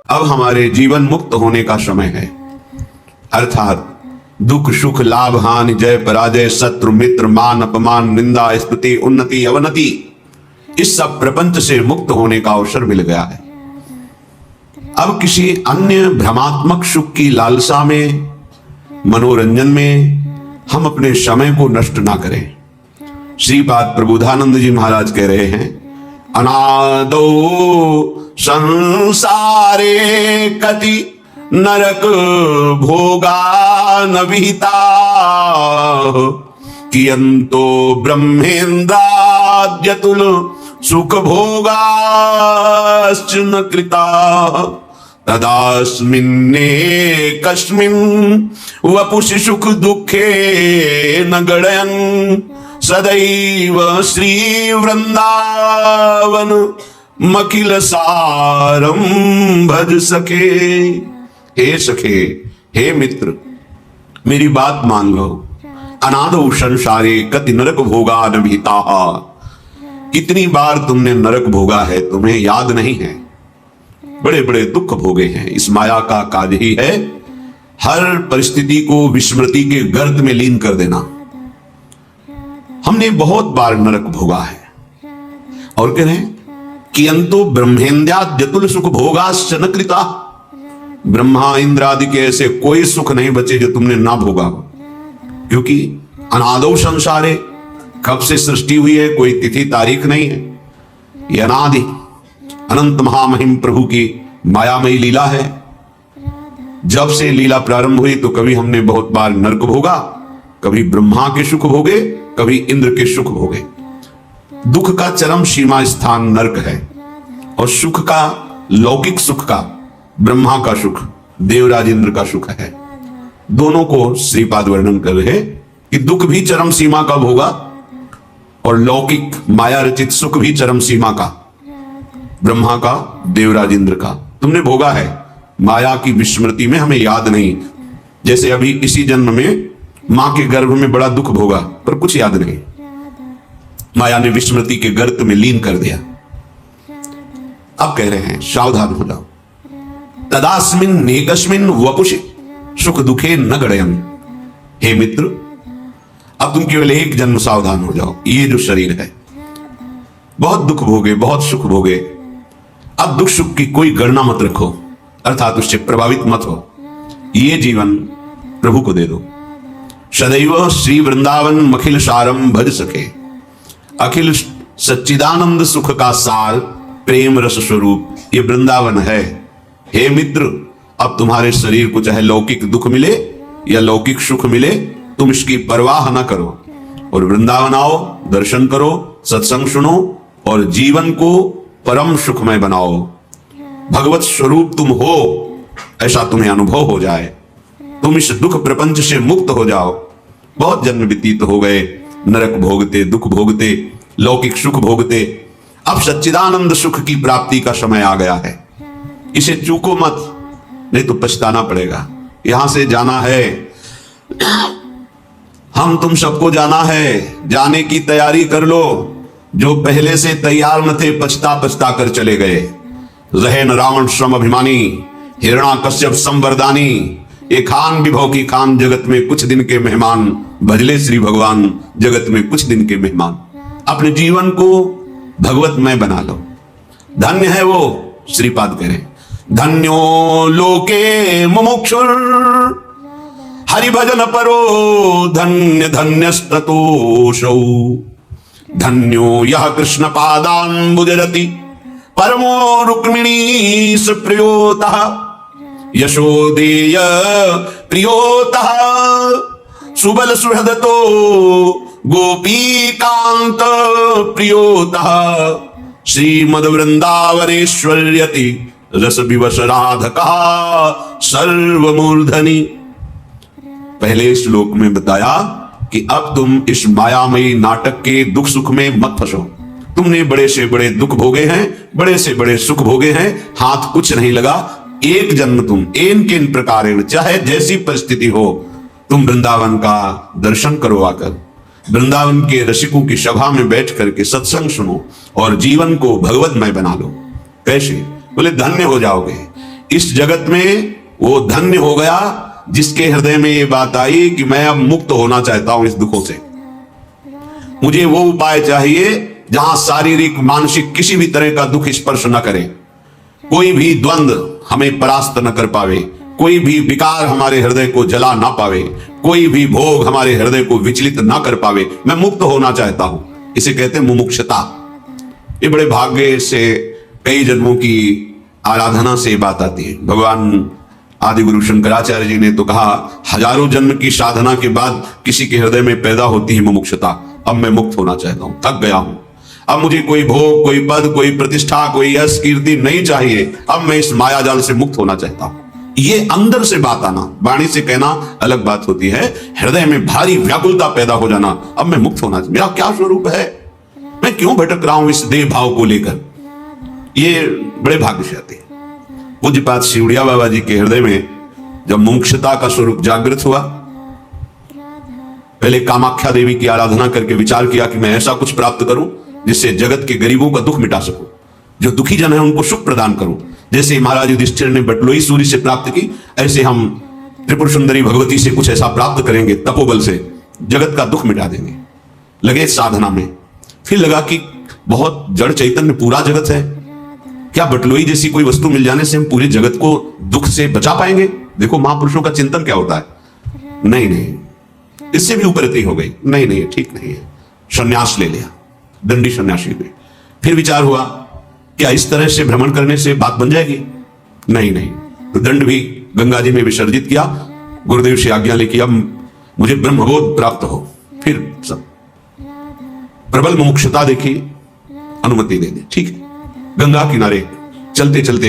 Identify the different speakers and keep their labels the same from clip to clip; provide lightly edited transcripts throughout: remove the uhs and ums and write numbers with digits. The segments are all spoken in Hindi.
Speaker 1: अब हमारे जीवन मुक्त होने का समय है। अर्थात दुख सुख लाभ हानि जय पराजय शत्रु मित्र मान अपमान निंदा स्तुति उन्नति अवनति इस सब प्रपंच से मुक्त होने का अवसर मिल गया है। अब किसी अन्य भ्रमात्मक सुख की लालसा में मनोरंजन में हम अपने समय को नष्ट ना करें। श्रीपाद प्रबोधानंद जी महाराज कह रहे हैं, अनादो संसारे कति नरक भोगा न विहिता कियंतो ब्रह्मेन्द्राद्यतुल सुख भोगाश्च कृता तदास्मिन्ने कस्मिन् वपुषि सुख दुखे न गणयन् सदैव श्री वृंदावन मखिल सारम भज सके। हे सखे, हे मित्र, मेरी बात मान लो। अनादो संसारे कति नरक भोगा न भीता। कितनी बार तुमने नरक भोगा है, तुम्हें याद नहीं है। बड़े बड़े दुख भोगे हैं। इस माया का काज ही है हर परिस्थिति को विस्मृति के गर्त में लीन कर देना। हमने बहुत बार नरक भोगा है। और कह रहे हैं कि अंतो ब्रह्मेन्द्राद्यतुल सुख भोगाश्च न कृता। ब्रह्मा इंद्र आदि के ऐसे कोई सुख नहीं बचे जो तुमने ना भोगा हो, क्योंकि अनादो संसारे, कब से सृष्टि हुई है कोई तिथि तारीख नहीं है। ये अनादि अनंत महामहिम प्रभु की मायामयी लीला है। जब से लीला प्रारंभ हुई तो कभी हमने बहुत बार नरक भोगा, कभी ब्रह्मा के सुख भोगे, कभी इंद्र के सुख भोगे। दुख का चरम सीमा स्थान नरक है और सुख का, लौकिक सुख का, ब्रह्मा का सुख, देवराज इंद्र का सुख है। दोनों को श्रीपाद वर्णन कर रहे कि दुख भी चरम सीमा का भोगा और लौकिक माया रचित सुख भी चरम सीमा का, ब्रह्मा का, देवराज इंद्र का तुमने भोगा है। माया की विस्मृति में हमें याद नहीं। जैसे अभी इसी जन्म में मां के गर्भ में बड़ा दुख भोगा पर कुछ याद नहीं, माया ने विस्मृति के गर्त में लीन कर दिया। अब कह रहे हैं सावधान हो जाओ। तदास्मिन् नेकस्मिन् वपुषि सुख दुखे न गणयन्। हे मित्र, अब तुम केवल एक जन्म सावधान हो जाओ। ये जो शरीर है, बहुत दुख भोगे, बहुत सुख भोगे। अब दुख सुख की कोई गणना मत रखो, अर्थात उससे प्रभावित मत हो। ये जीवन प्रभु को दे दो। सदैव श्री वृंदावन मखिल सारम भज सके। अखिल सच्चिदानंद सुख का सार प्रेम रस स्वरूप ये वृंदावन है। हे मित्र, अब तुम्हारे शरीर को चाहे लौकिक दुख मिले या लौकिक सुख मिले, तुम इसकी परवाह न करो और वृंदावन आओ, दर्शन करो, सत्संग सुनो और जीवन को परम सुखमय बनाओ। भगवत स्वरूप तुम हो, ऐसा तुम्हें अनुभव हो जाए। तुम इस दुख प्रपंच से मुक्त हो जाओ। बहुत जन्म व्यतीत हो गए नरक भोगते, दुख भोगते, लौकिक सुख भोगते। अब सच्चिदानंद सुख की प्राप्ति का समय आ गया है। इसे चूको मत, नहीं तो पछताना पड़ेगा। यहां से जाना है, हम तुम सबको जाना है। जाने की तैयारी कर लो। जो पहले से तैयार न थे पछता पछता कर चले गए। जहन रावण श्रम अभिमानी, हिरणा कश्यप संवरदानी, ये खान विभव की खान, जगत में कुछ दिन के मेहमान। भजले श्री भगवान, जगत में कुछ दिन के मेहमान। अपने जीवन को भगवतमय बना लो। धन्य है वो, श्रीपाद कह रहे, धन्यो लोके मुमुक्षुर हरि भजन परो धन्य धन्यस्ततोषौ। धन्यो यह कृष्ण पादाम्बुजरति परमो रुक्मिणी सुप्रियोतः यशोदेय प्रियोतः सुबल सुहृदतो गोपीकांत प्रियोतः श्रीमद वृंदावनेश्वर्यति रस विवश राधका सर्वमूर्धनि। पहले श्लोक में बताया कि अब तुम इस मायामयी नाटक के दुख सुख में मत फंसो। तुमने बड़े से बड़े दुख भोगे हैं, बड़े से बड़े सुख भोगे हैं, हाथ कुछ नहीं लगा। एक जन्म तुम एन केन प्रकारेण, चाहे जैसी परिस्थिति हो, तुम वृंदावन का दर्शन करो। आकर वृंदावन के रसिकों की सभा में बैठ करके सत्संग सुनो और जीवन को भगवतमय बना लो। कैसे? बोले धन्य हो जाओगे। इस जगत में वो धन्य हो गया जिसके हृदय में ये बात आई कि मैं अब मुक्त होना चाहता हूं इस दुखों से। मुझे वो उपाय चाहिए जहां शारीरिक मानसिक किसी भी तरह का दुख स्पर्श न करे, कोई भी द्वंद्व हमें परास्त न कर पावे, कोई भी विकार हमारे हृदय को जला ना पावे, कोई भी भोग हमारे हृदय को विचलित ना कर पावे। मैं मुक्त होना चाहता हूं, इसे कहते हैं मुमुक्षुता। ये बड़े भाग्य से कई जन्मों की आराधना से बात आती है। भगवान आदि गुरु शंकराचार्य जी ने तो कहा, हजारों जन्म की साधना के बाद किसी के हृदय में पैदा होती है मुमुक्षुता। अब मैं मुक्त होना चाहता हूं, थक गया हूं, अब मुझे कोई भोग, कोई पद, कोई प्रतिष्ठा, कोई यश कीर्ति नहीं चाहिए, अब मैं इस मायाजाल से मुक्त होना चाहता हूं। ये अंदर से बात आना, वाणी से कहना अलग बात होती है। हृदय में भारी व्याकुलता पैदा हो जाना, अब मैं मुक्त होना, मेरा क्या स्वरूप है, मैं क्यों भटक रहा हूं इस देह भाव को लेकर, ये बड़े भाग्य से आते हैं। पूज्यपाद शिवड़िया बाबा जी के हृदय में जब मुमुक्षुता का स्वरूप जागृत हुआ, पहले कामाख्या देवी की आराधना करके विचार किया कि मैं ऐसा कुछ प्राप्त करूं जिससे जगत के गरीबों का दुख मिटा सकूं, जो दुखी जन है उनको सुख प्रदान करूं। जैसे महाराज युधिष्ठिर ने बटलोई सूर्य से प्राप्त की, ऐसे हम त्रिपुर सुंदरी भगवती से कुछ ऐसा प्राप्त करेंगे, तपोबल से जगत का दुख मिटा देंगे। लगे साधना में, फिर लगा कि बहुत जड़ चैतन्य पूरा जगत है, क्या बटलोई जैसी कोई वस्तु मिल जाने से हम पूरे जगत को दुख से बचा पाएंगे? देखो महापुरुषों का चिंतन क्या होता है। नहीं, इससे भी ऊपर हो गई, नहीं ठीक नहीं है, संन्यास ले लिया, दंडी सन्यासी हुए। फिर विचार हुआ, क्या इस तरह से भ्रमण करने से बात बन जाएगी? नहीं, तो दंड भी गंगा जी में विसर्जित किया, गुरुदेव से आज्ञा लेके अब मुझे ब्रह्मबोध प्राप्त हो। फिर सब प्रबल मुमुक्षुता देखी, अनुमति दे दी, ठीक है। गंगा किनारे चलते चलते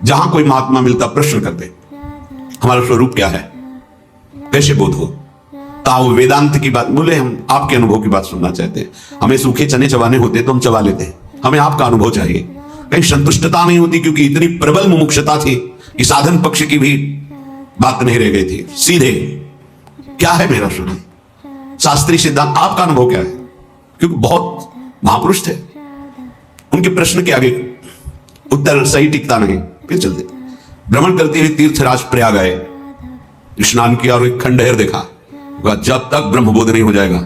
Speaker 1: जहां कोई महात्मा मिलता प्रश्न करते, हमारा स्वरूप क्या है, कैसे बोध हो। ताऊ वेदांत की बात बोले, हम आपके अनुभव की बात सुनना चाहते हैं। हमें सूखे चने चबाने होते तो हम चबा लेते, हमें आपका अनुभव चाहिए। कहीं संतुष्टता नहीं होती, क्योंकि इतनी प्रबल मुमुक्षुता थी कि साधन पक्ष की भी बात नहीं रह गई थी। सीधे क्या है मेरा स्वरूप, शास्त्रीय सिद्धांत, आपका अनुभव क्या है, क्योंकि बहुत महापुरुष थे, उनके प्रश्न के आगे उत्तर सही टिकता नहीं। फिर चलते भ्रमण करते हुए तीर्थराज प्रयाग आए, स्नान किया और एक खंडहर देखा। जब तक ब्रह्मबोध नहीं हो जाएगा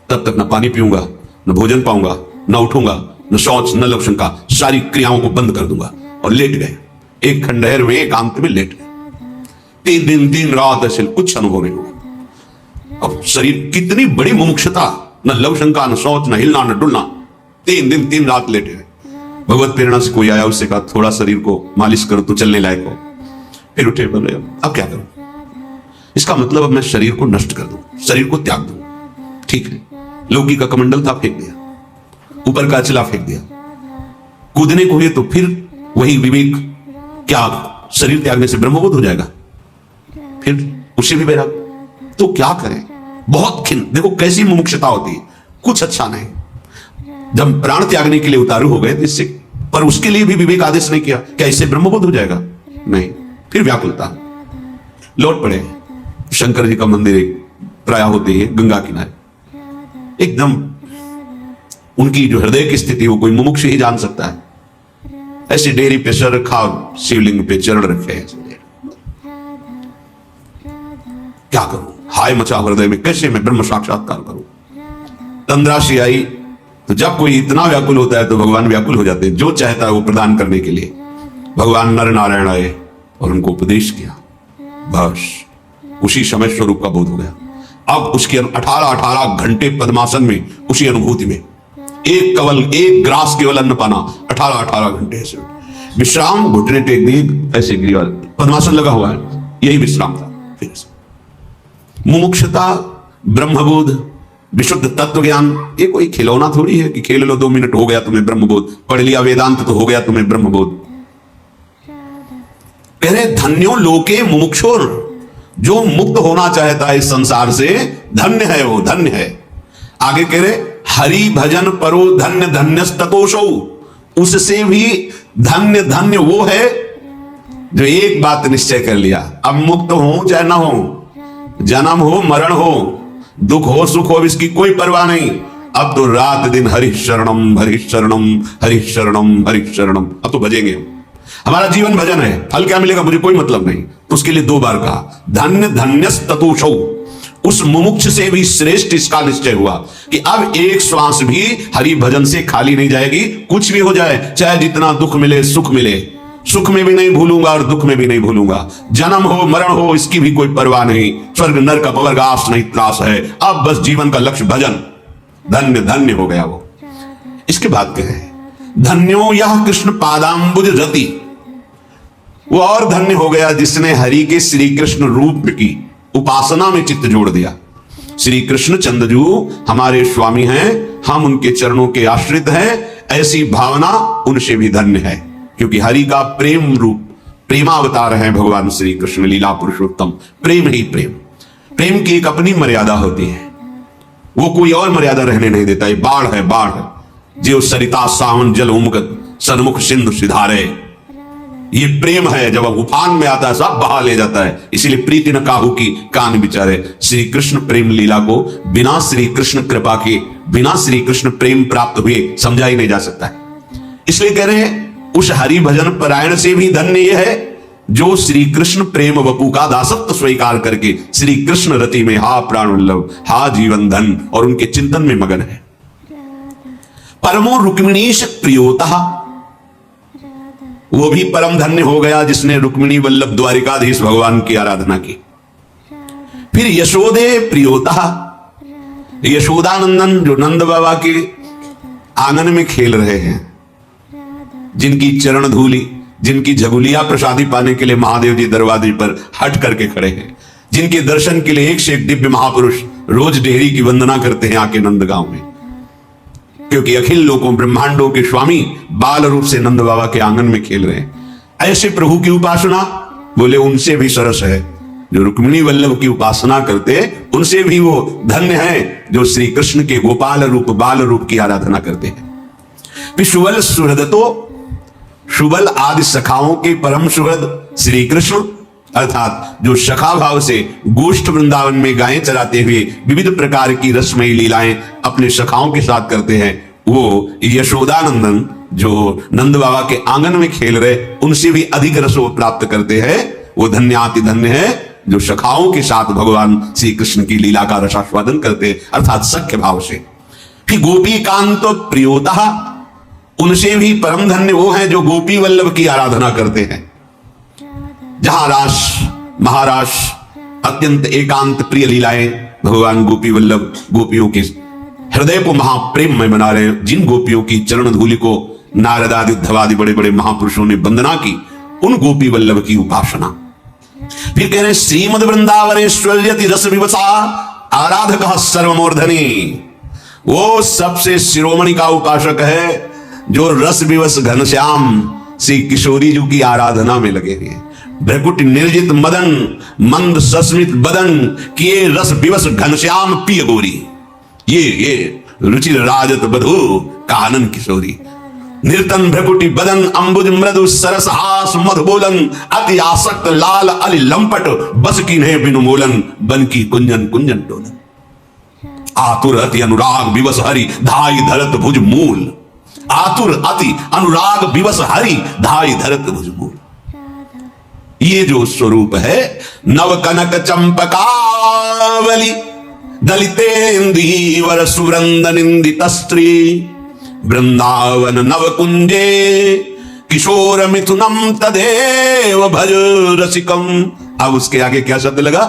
Speaker 1: तब तक न पानी पीऊंगा, न भोजन पाऊंगा, न उठूंगा, न शौच, न लवशंका, सारी क्रियाओं को बंद कर दूंगा। और लेट गए एक खंडहर में, एकांत में लेट गए। 3 दिन 3 रात ऐसे कुछ अनुभव नहीं हुआ। अब शरीर कितनी बड़ी मुमुक्षुता, न लवशंका, न शौच, न हिलना, न डुलना, 3 दिन 3 रात लेटे गए। भगवत प्रेरणा से कोई आया, उससे कहा थोड़ा शरीर को मालिश करो तो चलने लायक हो। फिर उठे, बोले अब क्या करूं, इसका मतलब अब मैं शरीर को नष्ट कर दूं, शरीर को त्याग दूं। ठीक है, लौकी का कमंडल था, फेंक दिया, ऊपर का अचला फेंक दिया, कूदने को हुए तो फिर वही विवेक, क्या शरीर त्यागने से ब्रह्मबोध हो जाएगा? फिर उसे भी बैराग, तो क्या करें, बहुत खिन। देखो कैसी मुमुक्षुता होती है, कुछ अच्छा नहीं। जब प्राण त्यागने के लिए उतारू हो गए तो इससे, पर उसके लिए भी विवेक आदेश नहीं किया, क्या इससे ब्रह्मबोध हो जाएगा? नहीं। फिर व्याकुलता, लौट पड़े। शंकर जी का मंदिर एक प्राय होते है गंगा किनारे, एकदम उनकी जो हृदय की स्थिति वो कोई मुमुक्ष ही जान सकता है। ऐसे डेरी पे सर रखा, शिवलिंग पे चरण रखे हैं। क्या करूं, हाय मचा हृदय में, कैसे मैं ब्रह्म साक्षात्कार करूं। तंद्राशी आई, तो जब कोई इतना व्याकुल होता है तो भगवान व्याकुल हो जाते हैं, जो चाहता है वो प्रदान करने के लिए। भगवान नर नारायण आए और उनको उपदेश किया, बस उसी समय स्वरूप का बोध हो गया। अब उसके 18 घंटे पद्मासन में, उसी अनुभूति में, एक कवल, एक ग्रास केवल अन्न पाना, 18 घंटे से विश्राम, घुटने टेक दिए, ऐसे गिरिवाल पद्मासन लगा हुआ है, यही विश्राम था। फिर मुमुक्षुता, ब्रह्मबोध, विशुद्ध तत्व ज्ञान, ये कोई खिलौना थोड़ी है कि खेल लो 2 मिनट हो गया तुम्हें ब्रह्मबोध, पढ़ लिया वेदांत तो हो गया तुम्हें ब्रह्मबोध। कह रहे धन्यो लोके मुमुक्षुर, जो मुक्त होना चाहता है इस संसार से, धन्य है वो, धन्य है। आगे कह रहे हरि भजन परो धन्य धन्यस्ततोषौ, उससे भी धन्य धन्य वो है जो एक बात निश्चय कर लिया, अब मुक्त हो चाहे ना हो, जन्म हो मरण हो, दुख हो सुख हो, इसकी कोई परवाह नहीं। अब तो रात दिन हरि शरणम हरि शरणम हरि शरणम हरि शरणम, अब तो भजेंगे। हमारा जीवन भजन है, फल क्या मिलेगा मुझे कोई मतलब नहीं। तो उसके लिए 2 बार कहा धन्य धन्यस्ततोषौ, उस मुमुक्ष से भी श्रेष्ठ इसका निश्चय हुआ कि अब एक श्वास भी हरि भजन से खाली नहीं जाएगी। कुछ भी हो जाए, चाहे जितना दुख मिले सुख मिले, सुख में भी नहीं भूलूंगा और दुख में भी नहीं भूलूंगा, जन्म हो मरण हो इसकी भी कोई परवाह नहीं, स्वर्ग नरक अपवर्गास नहीं त्रास है, अब बस जीवन का लक्ष्य भजन। धन्य धन्य हो गया वो। इसके बाद कहे धन्यो यह कृष्ण पादाम्बुज रति, वो और धन्य हो गया जिसने हरि के श्री कृष्ण रूप की उपासना में चित्त जोड़ दिया। श्री कृष्ण चंद्रजू हमारे स्वामी हैं, हम उनके चरणों के आश्रित हैं, ऐसी भावना उनसे भी धन्य है, क्योंकि हरि का प्रेम रूप प्रेमावतार है भगवान श्री कृष्ण लीला पुरुषोत्तम। प्रेम ही प्रेम, प्रेम की एक अपनी मर्यादा होती है, वो कोई और मर्यादा रहने नहीं देता। ये बाढ़ है, बाढ़ जो सरिता सावन जल उमगत सन्मुख सिंधु सिधारे, ये प्रेम है, जब उफान में आता है सब बहा ले जाता है। इसीलिए प्रीति न काहू की कान बिचारे। श्री कृष्ण प्रेम लीला को बिना श्री कृष्ण कृपा के, बिना श्री कृष्ण प्रेम प्राप्त हुए समझा ही नहीं जा सकता है। इसलिए कह रहे हैं उस हरि भजन परायण से भी धन्य यह है जो श्री कृष्ण प्रेम वपु का दासत्व स्वीकार करके श्री कृष्ण रति में हा प्राण वल्लभ, हा जीवन धन और उनके चिंतन में मगन है। परमो रुक्मिणीश प्रियोता, वो भी परम धन्य हो गया जिसने रुक्मिणी वल्लभ द्वारिकाधीश भगवान की आराधना की। फिर यशोदे प्रियोता, यशोदानंदन जो नंद बाबा के आंगन में खेल रहे हैं, जिनकी चरण धूली, जिनकी झगुलिया प्रसादी पाने के लिए महादेव जी दरवाजे पर हट करके खड़े हैं, जिनके दर्शन के लिए एक से एक दिव्य महापुरुष रोज डेहरी की वंदना करते हैं आके नंदगांव में, क्योंकि अखिल लोकों ब्रह्मांडों के स्वामी बाल रूप से नंद बाबा के आंगन में खेल रहे हैं। ऐसे प्रभु की उपासना बोले उनसे भी सरस है जो रुक्मिणी वल्लभ की उपासना करते, उनसे भी वो धन्य है जो श्री कृष्ण के गोपाल रूप बाल रूप की आराधना करते हैं। सुबल सुहृदतो, सुबल आदि सखाओं के परम सुहृद श्री कृष्ण, अर्थात जो सखा भाव से गोष्ठ वृंदावन में गायें चराते हुए विविध प्रकार की रसमयी लीलाएं अपने सखाओं के साथ करते हैं, वो यशोदानंदन जो नंद बाबा के आंगन में खेल रहे उनसे भी अधिक रस वो प्राप्त करते हैं। वो धन्याति धन्य है जो सखाओं के साथ भगवान श्री कृष्ण की लीला का रसास्वादन करते, अर्थात सख्य भाव से। फिर गोपी कांत प्रियोता, उनसे भी परम धन्य वो है जो गोपी वल्लभ की आराधना करते हैं। जहां रास महारास अत्यंत एकांत प्रिय लीलाएं भगवान गोपी वल्लभ गोपियों के हृदय को महाप्रेम में बना रहे हैं। जिन गोपियों की चरण धूलि को नारद आदि धवादि बड़े बड़े महापुरुषों ने वंदना की, उन गोपी वल्लभ की उपासना। फिर कह रहे श्रीमद वृंदावनेश्वर्यति रस विवसा आराधक सर्वमूर्धनि, वो सबसे शिरोमणि का उपासक है जो रस विवश घनश्याम श्री किशोरी जी की आराधना में लगे हुए। भ्रकुट निर्जित मदन मंद सस्मित बदन किए रस विवश घनश्याम पिय गोरी, ये रुचिर राजत बधू कानन किशोरी। निर्तन भ्रकुटी बदन अंबुज मृदु सरस हास मधुबोलन अति आसक्त लाल अली लंपट बस की ने बिनु मोलन बन की कुंजन कुंजन टोलन। आतुर अति अनुराग विवश हरि धाई धरत भुज मूल, आतुर अति अनुराग विवश हरि धाई धरत भुज मूल। ये जो स्वरूप है नव कनक चंपकावली दलितेन्दीवर सुवृंद निंदित स्त्री वृंदावन नव कुंजे किशोर मिथुनम तदेव भज रसिकम। अब उसके आगे क्या शब्द लगा?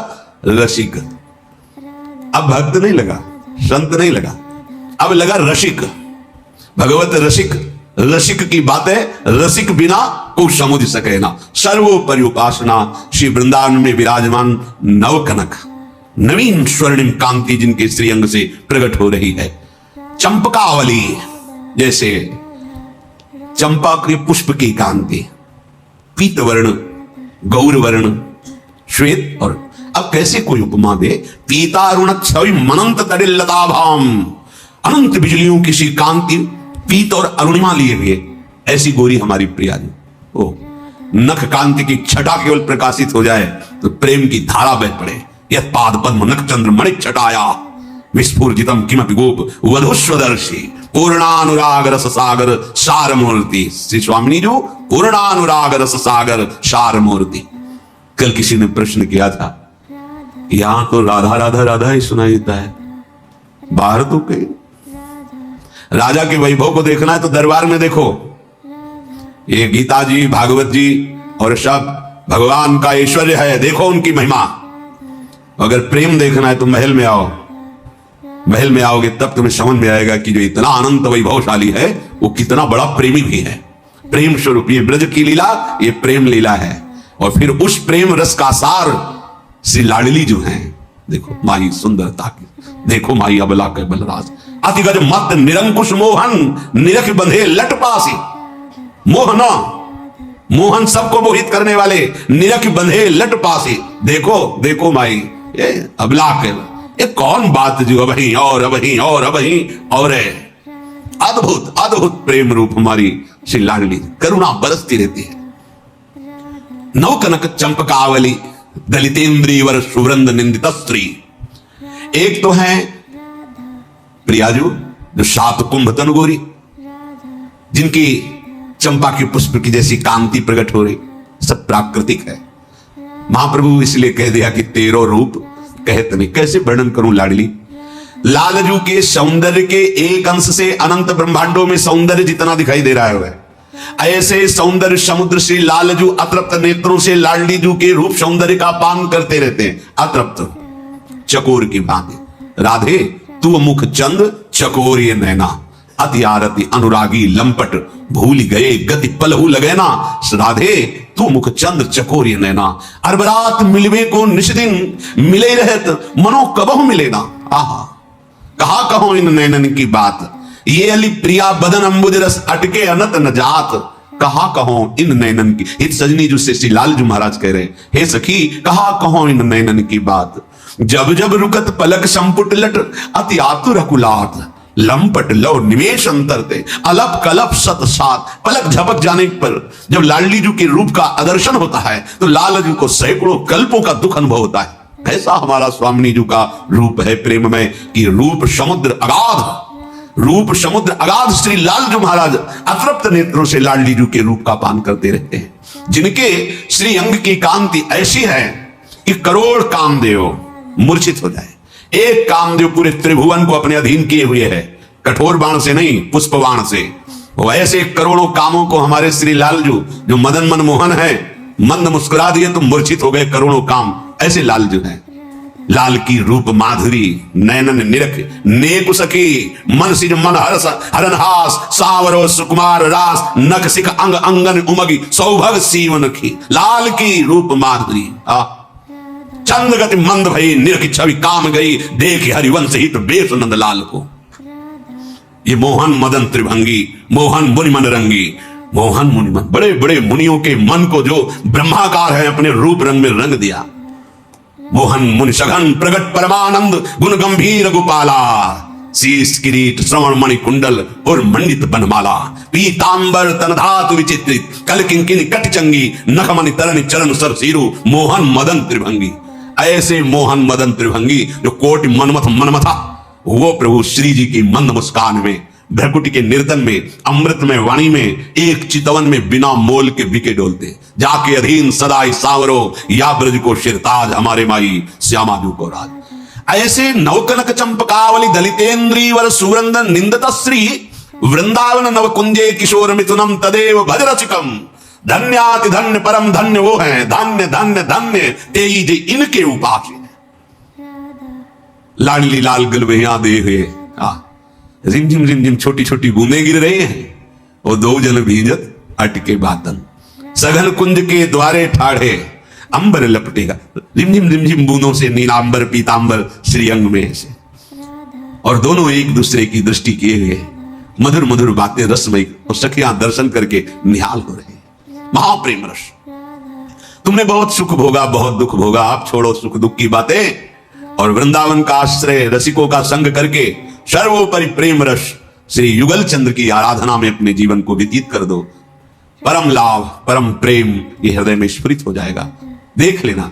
Speaker 1: रसिक। अब भक्त नहीं लगा, संत नहीं लगा, अब लगा रसिक। भगवत रसिक, रसिक की बातें रसिक बिना को समझ सके ना। सर्वोपरि उपासना श्री वृंदावन में विराजमान नव कनक नवीन स्वर्णिम कांति जिनके श्रीअंग से प्रकट हो रही है। चंपकावली, जैसे चंपा के पुष्प की कांति, पीत वर्ण गौर वर्ण श्वेत। और अब कैसे कोई उपमा दे? पीतारुण छवि मनंत तडिल्लता भाम, अनंत बिजलियों की सी कांति पीत और अरुणिमा लिए हुए ऐसी गोरी हमारी प्रिया जी। ओ नख कांति की छटा केवल प्रकाशित हो जाए तो प्रेम की धारा बह पड़े। यह पाद पद्म नख चंद्र मणिक छटाया विस्फुरितम किमपि गोप वधुस्वदर्शी। पूर्णानुराग रस सागर सार मूर्ति। श्री स्वामी जी पूर्णानुराग रस सागर सार मूर्ति। कल किसी ने प्रश्न किया था, यहां तो राधा राधा राधा ही सुनाई देता है, बाहर तो कहीं राजा के वैभव को देखना है तो दरबार में देखो, ये गीता जी भागवत जी और सब भगवान का ऐश्वर्य है, देखो उनकी महिमा। अगर प्रेम देखना है तो महल में आओ, महल में आओगे तब तुम्हें समझ में आएगा कि जो इतना अनंत वैभवशाली है वो कितना बड़ा प्रेमी भी है। प्रेम स्वरूप ये ब्रज की लीला, ये प्रेम लीला है। और फिर उस प्रेम रस का सार श्री लाडली जो है, देखो माई सुंदरता की, देखो माई अबला के बलराज, अतिगज मत निरंकुश मोहन निरख बंधे लट पासी। मोहना मोहन सबको मोहित करने वाले, निरख बंधे लट पासी। देखो देखो माई ये अबला के, ये कौन बात जो अब ही और अब ही और अब ही और है। अद्भुत अद्भुत प्रेम रूप हमारी श्री लाडली, करुणा बरसती रहती है। नवकनक चंपकावली दलितेंद्रीवर सुवृंद निंदित स्त्री। एक तो है प्रियाजू जो 7 कुंभ तनगोरी, जिनकी चंपा के पुष्प की जैसी कांति प्रकट हो रही, सब प्राकृतिक है। महाप्रभु इसलिए कह दिया कि 13 रूप कहत नहीं, कैसे वर्णन करूं लाडली। लालजू के सौंदर्य के एक अंश से अनंत ब्रह्मांडों में सौंदर्य जितना दिखाई दे रहा है, ऐसे सौंदर्य समुद्र श्री लालजू अतृप्त नेत्रों से लाडली जू के रूप सौंदर्य का पान करते रहते हैं, अतृप्त चकोर की भांति। राधे तू मुख चंद चकोर ये नैना, अति आरती अनुरागी लंपट भूल गए गति पलहू लगैना। राधे तू मुख चंद चकोर ये नैना, अरबरात मिलवे को निष्दिन मिले रहत मनो कबहु मिलेना। आहा कहा कहो इन नैनन की बात, ये अली प्रिया बदन अंबुज रस अटके अनत न जात। कहा कहो इन नैनन की, इत सजनी जो श्री लालजू महाराज कह रहे, हे सखी कहा कहो इन नैनन की बात। जब जब रुकत पलक संपुट लट अति आतुर कुलात, लंपट लव निवेश अंतरते अलप कलप सत सात। पलक झपक जाने पर जब लाडली जू के रूप का आदर्शन होता है तो लालजू को सैकड़ों कल्पों का दुख अनुभव होता है। कैसा हमारा स्वामी जी का रूप है प्रेम में कि रूप समुद्र अगाध, रूप समुद्र अगाध श्री लालजू महाराज अतृप्त नेत्रों से लाडली जू के रूप का पान करते रहते हैं, जिनके श्री अंग की कांति ऐसी है कि करोड़ कामदेव मूर्छित हो जाए। एक कामदेव पूरे त्रिभुवन को अपने अधीन किए हुए है, कठोर बाण से नहीं पुष्प बाण से। वो ऐसे करोड़ों कामों को हमारे श्री लालजू जो मदन मनमोहन है, मंद मुस्कुरा दिए तो मूर्छित हो गए करोड़ों काम, ऐसे लालजू है। लाल की रूप माधुरी नैनन निरख नेक सखी, मन सिज मन हरस हरनहास सावरो सुकुमार रास, नख सिख अंग अंगन उमगी सौभग सीवन की। लाल की रूप माधुरी चंद गति मंद भई निरख छवि काम गई, देख हरिवंश हित बेस नंद लाल को। ये मोहन मदन त्रिभंगी मोहन मुनि मन रंगी, मोहन मुनि मन, बड़े बड़े मुनियों के मन को जो ब्रह्माकार है अपने रूप रंग में रंग दिया। मोहन मुनि सघन प्रगट परमानंद गुण गंभीर गोपाला, शीश किरीट श्रवण मणि कुंडल और मंडित बनमाला, पीतांबर तन धातु विचित्रित कल किंकिनी कट चंगी, नखमणि तरनि चरण सर सीरु मोहन मदन त्रिभंगी। ऐसे मोहन मदन त्रिभंगी जो कोटि मनमथ मनमथा, वो प्रभु श्री जी की मंद मुस्कान में, भ्रकुटी के निर्तन में, अमृत में वाणी में, एक चितवन में बिना मोल के बिके डोलते। जाके अधीन सदाई सावरो या ब्रज को शिरताज, हमारे माई श्यामाजू को राज। ऐसे नवकनक चंपकावली दलितेंद्री वर सुवृंद निंदत श्री, वृंदावन नवकुंजे किशोर मिथुनम तदेव भज रसिकम। धन्याति धन्य परम धन्य वो है, धन्य धन्य धन्य तेई जे इनके उपास। लाडली लाल गलबैया दे हुए रिमझिम रिमझिम छोटी छोटी बूंदें गिर रही हैं, और 2 जन भीजत अटके बातन। सघन कुंज के द्वारे ठाढ़े अंबर लपटेगा, रिमझिम रिमझिम बूंदों से नीलांबर पीतांबर श्रीअंग में से, और दोनों एक दूसरे की दृष्टि किए हुए मधुर मधुर बातें रसमयी, और सखियां दर्शन करके निहाल हो रहे। महाप्रेम रस। तुमने बहुत सुख भोगा बहुत दुख भोगा, आप छोड़ो सुख दुख की बातें और वृंदावन का आश्रय रसिकों का संग करके सर्वोपरि प्रेम रस श्री युगल चंद्र की आराधना में अपने जीवन को व्यतीत कर दो। परम लाभ परम प्रेम ये हृदय में स्फुरित हो जाएगा। देख लेना